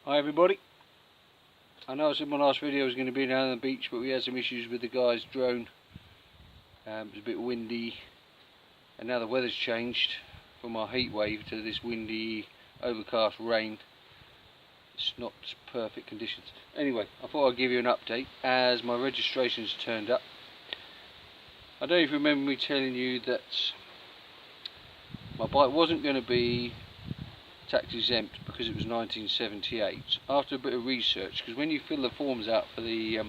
Hi everybody. I know I said my last video was going to be down on the beach, but we had some issues with the guy's drone. It was a bit windy, and now the weather's changed from our heat wave to this windy, overcast rain. It's not perfect conditions. Anyway, I thought I'd give you an update as my registration's turned up. I don't know if you remember me telling you that my bike wasn't going to be tax exempt because it was 1978. After a bit of research, because when you fill the forms out for the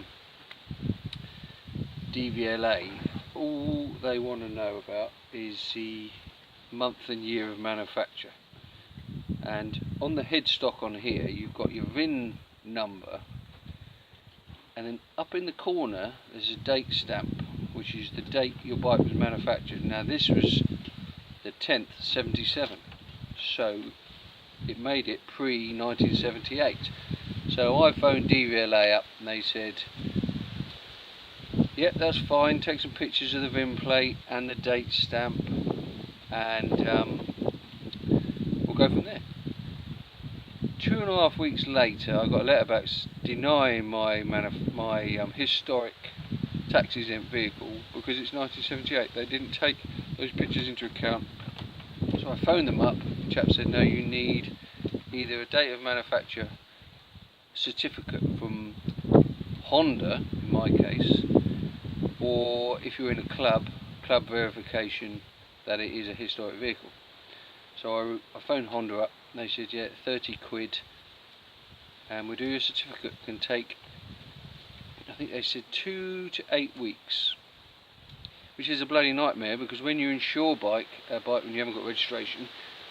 DVLA, all they want to know about is the month and year of manufacture. And on the headstock on here, you've got your VIN number, and then up in the corner there's a date stamp, which is the date your bike was manufactured. Now this was the 10th, 77, so it made it pre-1978. So I phoned DVLA up and they said, yeah, that's fine, take some pictures of the VIN plate and the date stamp, and we'll go from there. 2.5 weeks later, I got a letter back denying my historic tax exempt vehicle because it's 1978. They didn't take those pictures into account. So I phoned them up. The chap said, no, you need either a date of manufacture certificate from Honda, in my case, or if you're in a club verification that it is a historic vehicle. So I phoned Honda up and they said, yeah, 30 quid, and we'll do your certificate. Can take, I think they said 2 to 8 weeks. Which is a bloody nightmare, because when you insure a bike when you haven't got registration,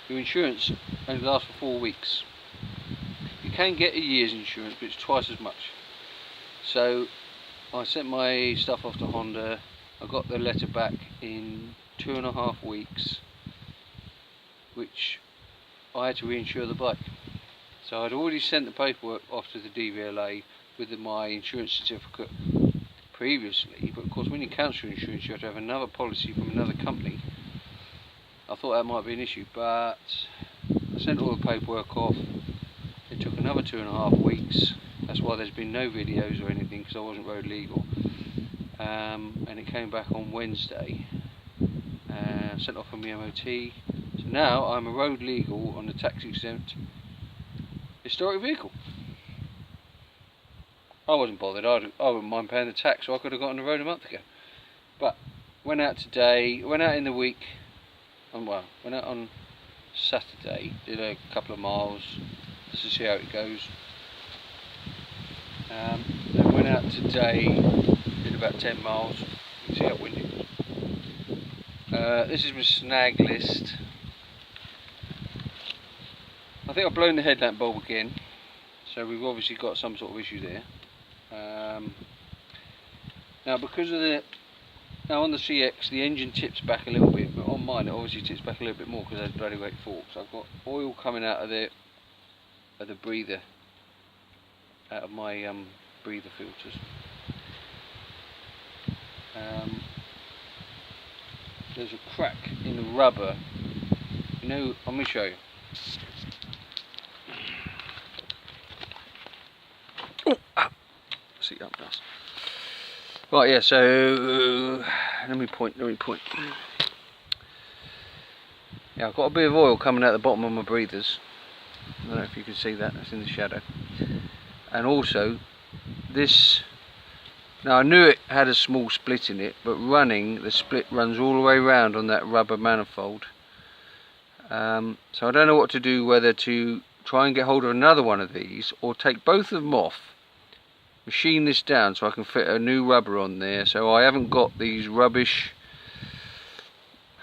your insurance only lasts for 4 weeks. You can get a year's insurance, but it's twice as much. So I sent my stuff off to Honda. I got the letter back in 2.5 weeks, which I had to reinsure the bike. So I'd already sent the paperwork off to the DVLA with my insurance certificate previously, but of course when you cancel your insurance you have to have another policy from another company. I thought that might be an issue, but I sent all the paperwork off. It took another 2.5 weeks. That's why there's been no videos or anything, because I wasn't road legal. And it came back on Wednesday, sent off from the MOT. So now I'm a road legal on the tax exempt historic vehicle. I wasn't bothered. I wouldn't mind paying the tax, so I could have got on the road a month ago. But went out today, went out in the week, went out on Saturday, did a couple of miles just to see how it goes. Then went out today, did about 10 miles. You can see how windy it was. This is my snag list. I think I've blown the headlamp bulb again, so we've obviously got some sort of issue there. Now because of on the CX the engine tips back a little bit, but on mine it obviously tips back a little bit more because those bloody weight forks. I've got oil coming out of the breather, out of my breather filters. There's a crack in the rubber. You know, let me show you. Seat up dust. Right, yeah, so let me point. Yeah, I've got a bit of oil coming out the bottom of my breathers. I don't know if you can see that, that's in the shadow. And also this, now I knew it had a small split in it, but the split runs all the way around on that rubber manifold. So I don't know what to do, whether to try and get hold of another one of these or take both of them off, machine this down so I can fit a new rubber on there, so I haven't got these rubbish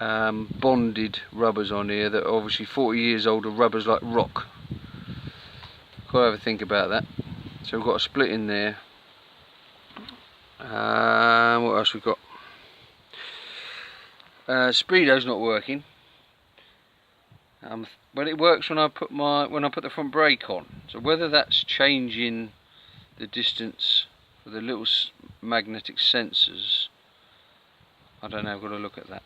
bonded rubbers on here that are obviously 40 years old, of rubbers like rock. Got to have a think about that. So we've got a split in there. What else we've got? Speedo's not working, but it works when I put the front brake on. So whether that's changing the distance for the little magnetic sensors, I don't know, I've got to look at that.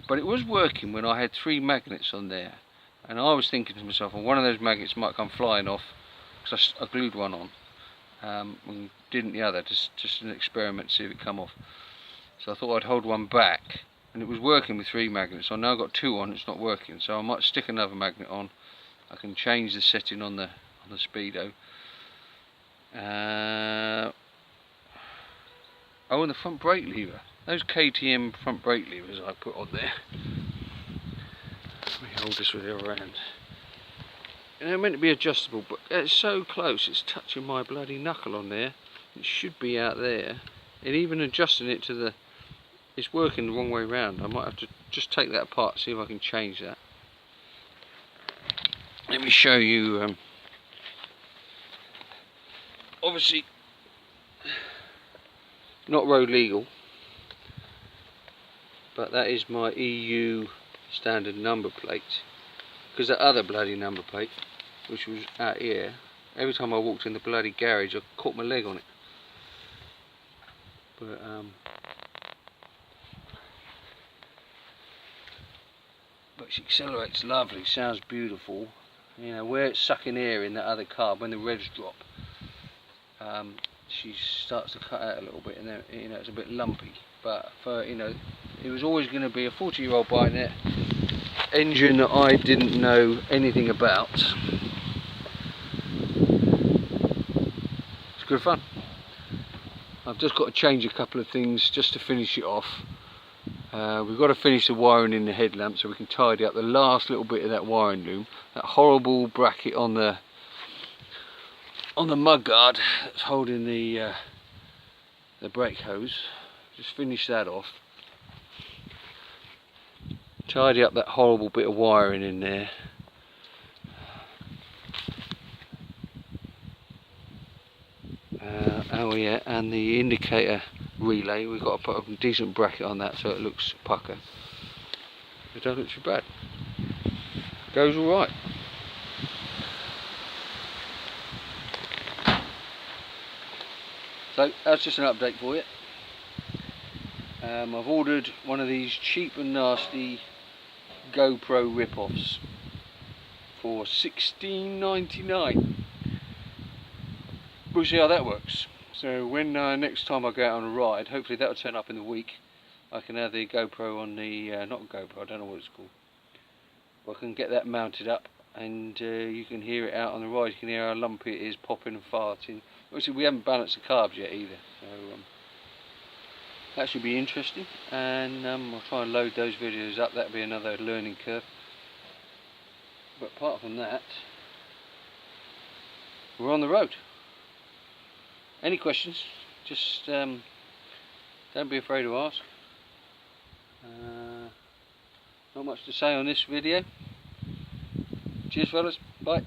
But it was working when I had 3 magnets on there, and I was thinking to myself, well, one of those magnets might come flying off, because I glued one on and didn't the other, just an experiment to see if it come off. So I thought I'd hold one back, and it was working with 3 magnets. So now I've got 2 on, it's not working, so I might stick another magnet on. I can change the setting on the speedo. Oh, and the front brake lever. Those KTM front brake levers I put on there. Let me hold this with the other hand. And they're meant to be adjustable, but it's so close, it's touching my bloody knuckle on there. It should be out there. And even adjusting it to the... it's working the wrong way round. I might have to just take that apart, see if I can change that. Let me show you. Obviously, not road legal, but that is my EU standard number plate. Because that other bloody number plate, which was out here, every time I walked in the bloody garage, I caught my leg on it. But she accelerates lovely, sounds beautiful. You know, where it's sucking air in that other car, when the revs drop, she starts to cut out a little bit, and then, you know, it's a bit lumpy. But for, you know, it was always going to be a 40-year-old bike net engine that I didn't know anything about. It's good fun. I've just got to change a couple of things just to finish it off. We've got to finish the wiring in the headlamp so we can tidy up the last little bit of that wiring loom. That horrible bracket on the mud guard that's holding the brake hose. Just finish that off. Tidy up that horrible bit of wiring in there. Oh yeah, and the indicator relay, we've got to put a decent bracket on that so it looks pucker. It doesn't look too bad. Goes alright. So that's just an update for you. I've ordered one of these cheap and nasty GoPro rip-offs for $16.99. We'll see how that works. So when next time I go out on a ride, hopefully that'll turn up in the week. I can have the GoPro on the, not GoPro, I don't know what it's called. But I can get that mounted up, and you can hear it out on the ride. You can hear how lumpy it is, popping and farting. Obviously we haven't balanced the carbs yet either, so that should be interesting. And I'll try and load those videos up. That'll be another learning curve. But apart from that, we're on the road. Any questions, just don't be afraid to ask. Not much to say on this video. Cheers fellas, bye.